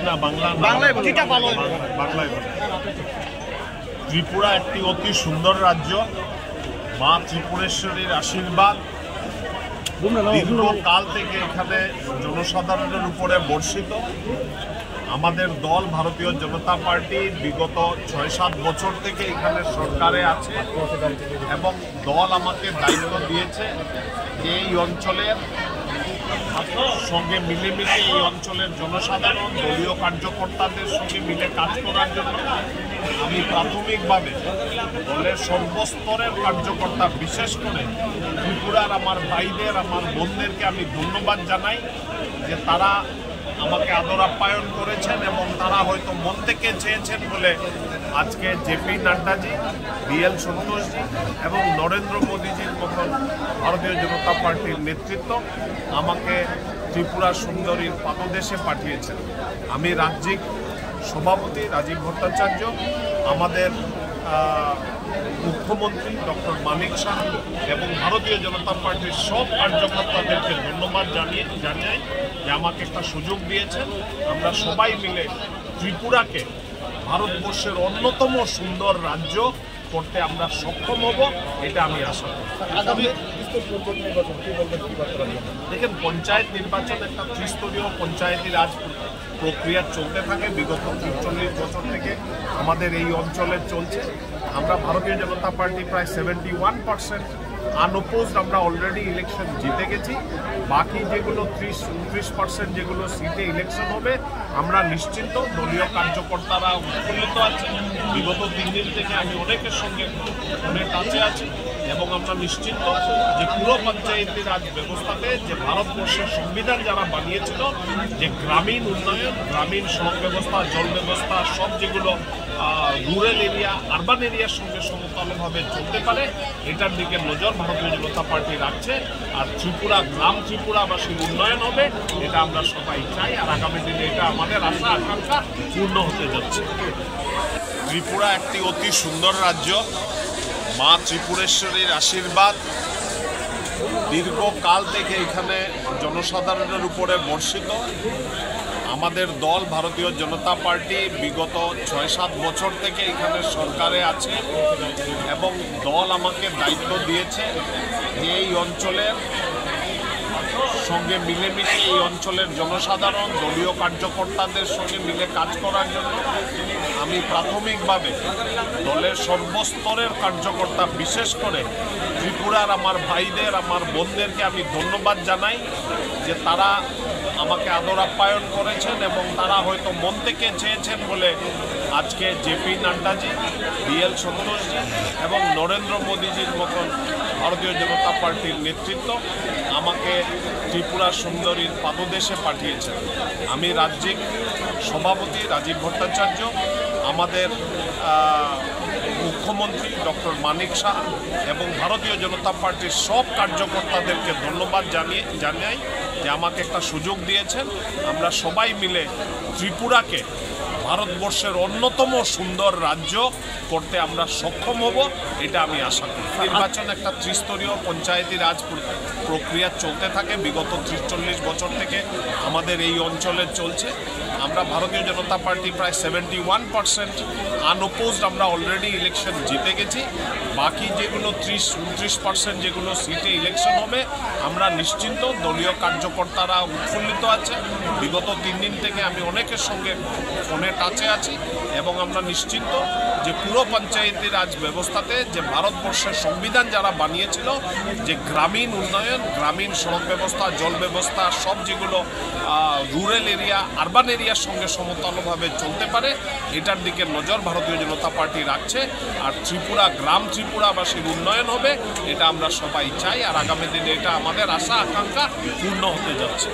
না বাংলায় বাংলায় ত্রিপুরা একটি অতি সুন্দর রাজ্য। মা ত্রিপুরেশ্বরীর আশীর্বাদ দীর্ঘকাল থেকে এখানে জনসাধারণের উপরে বর্ষিত। আমাদের দল ভারতীয় জনতা পার্টি বিগত ৬-৭ বছর থেকে এখানে সরকারে আছে এবং দল আমাকে দায়িত্ব দিয়েছে যে এই অঞ্চলের সঙ্গে মিলেমিশে এই অঞ্চলের জনসাধারণ দলীয় কার্যকর্তাদের সঙ্গে মিলে কাজ করার জন্য আমি প্রাথমিকভাবে দলের সর্বস্তরের কার্যকর্তা বিশেষ করে ত্রিপুরার আমার ভাইদের আমার বোনদেরকে আমি ধন্যবাদ জানাই যে তারা আমাকে আদর আপ্যায়ন করেছেন এবং তারা হয়তো মন থেকে চেয়েছেন বলে আজকে জেপি নাড্ডাজি, বিএল সন্তোষজি এবং নরেন্দ্র মোদীজির মতন ভারতীয় জনতা পার্টির নেতৃত্ব আমাকে ত্রিপুরা সুন্দরীর পাদদেশে পাঠিয়েছেন। আমি রাজ্যিক সভাপতি রাজীব ভট্টাচার্য, আমাদের মুখ্যমন্ত্রী ডক্টর মানিক শাহ এবং ভারতীয় জনতা পার্টির সব কার্যকর্তাদেরকে ধন্যবাদ জানাই যে আমাকে একটা সুযোগ দিয়েছেন। আমরা সবাই মিলে ত্রিপুরাকে ভারতবর্ষের অন্যতম সুন্দর রাজ্য করতে আমরা সক্ষম হব, এটা আমি আশা করি। দেখেন, পঞ্চায়েত নির্বাচন একটা ত্রিস্তরীয় পঞ্চায়েতি রাজ প্রক্রিয়া চলতে থাকে। বিগত ৪৩ বছর থেকে আমাদের এই অঞ্চলে চলছে। আমরা ভারতীয় জনতা পার্টি প্রায় 71% আনঅপোজড আমরা অলরেডি ইলেকশন জিতে গেছি। বাকি যেগুলো 30-29% যেগুলো সিটে ইলেকশন হবে আমরা নিশ্চিন্ত, দলীয় কার্যকর্তারা উৎফুল্লিত আছে। বিগত 3 দিন থেকে আমি অনেকের সঙ্গে ফোনে টাচে আছি এবং আমরা নিশ্চিন্ত যে পুরো পঞ্চায়েতি রাজ ব্যবস্থাতে যে ভারতবর্ষের সংবিধান যারা বানিয়েছিল যে গ্রামীণ উন্নয়ন, গ্রামীণ সড়ক ব্যবস্থা, জল ব্যবস্থা সব যেগুলো রুরাল এরিয়া আরবান এরিয়ার সঙ্গে সমতলভাবে চলতে পারে এটার দিকে নজর ভারতীয় জনতা পার্টি রাখছে। আর ত্রিপুরা গ্রাম ত্রিপুরাবাসীর উন্নয়ন হবে এটা আমরা সবাই চাই, আর আগামী দিনে এটা আমাদের আশা আকাঙ্ক্ষা পূর্ণ হতে যাচ্ছে। ত্রিপুরা একটি অতি সুন্দর রাজ্য। মা ত্রিপুরেশ্বরীর আশীর্বাদ দীর্ঘকাল থেকে এখানে জনসাধারণের উপরে বর্ষিত। আমাদের দল ভারতীয় জনতা পার্টি বিগত ৬-৭ বছর থেকে এখানে সরকারে আছে এবং দল আমাকে দায়িত্ব দিয়েছে যে এই অঞ্চলের সঙ্গে মিলেমিশে এই অঞ্চলের জনসাধারণ দলীয় কার্যকর্তাদের সঙ্গে মিলে কাজ করার জন্য আমি প্রাথমিকভাবে দলের সর্বস্তরের কার্যকর্তা বিশেষ করে ত্রিপুরার আমার ভাইদের আমার বোনদেরকে আমি ধন্যবাদ জানাই যে তারা আমাকে আদর আপ্যায়ন করেছেন এবং তারা হয়তো মন থেকে চেয়েছেন বলে আজকে জেপি নাড্ডাজি, বিএল সন্তোষজি এবং নরেন্দ্র মোদীজির মতন ভারতীয় জনতা পার্টির নেতৃত্ব আমাকে ত্রিপুরা সুন্দরীর পাদদেশে পাঠিয়েছেন। আমি রাজ্যিক সভাপতি রাজীব ভট্টাচার্য, আমাদের মুখ্যমন্ত্রী ডক্টর মানিক শাহ এবং ভারতীয় জনতা পার্টির সব কার্যকর্তাদেরকে ধন্যবাদ জানাই যে আমাকে একটা সুযোগ দিয়েছেন। আমরা সবাই মিলে ত্রিপুরাকে ভারতবর্ষের অন্যতম সুন্দর রাজ্য করতে আমরা সক্ষম হব, এটা আমি আশা করি। নির্বাচন একটা ত্রিস্তরীয় পঞ্চায়েতি রাজ প্রক্রিয়া চলতে থাকে। বিগত ৩০-৪০ বছর থেকে আমাদের এই অঞ্চলে চলছে। আমরা ভারতীয় জনতা পার্টি প্রায় 71% আনঅপোজড আমরা অলরেডি ইলেকশন জিতে গেছি। বাকি যেগুলো 30-29% যেগুলো সিটে ইলেকশন হবে আমরা নিশ্চিন্ত, দলীয় কার্যকর্তারা উৎফুল্লিত আছে। বিগত 3 দিন থেকে আমি অনেকের সঙ্গে ফোনে টাচে আছি এবং আমরা নিশ্চিন্ত যে পুরো পঞ্চায়েতি রাজ ব্যবস্থাতে যে ভারতবর্ষের সংবিধান যারা বানিয়েছিল যে গ্রামীণ উন্নয়ন, গ্রামীণ সড়ক ব্যবস্থা, জল ব্যবস্থা সব যেগুলো রুরাল এরিয়া আরবান এরিয়ার সঙ্গে সমতলভাবে চলতে পারে এটার দিকে নজর ভারতীয় জনতা পার্টি রাখছে। আর ত্রিপুরা গ্রাম ত্রিপুরাবাসীর উন্নয়ন হবে এটা আমরা সবাই চাই, আর আগামী দিনে এটা আমাদের আশা আকাঙ্ক্ষা পূর্ণ হতে যাচ্ছে।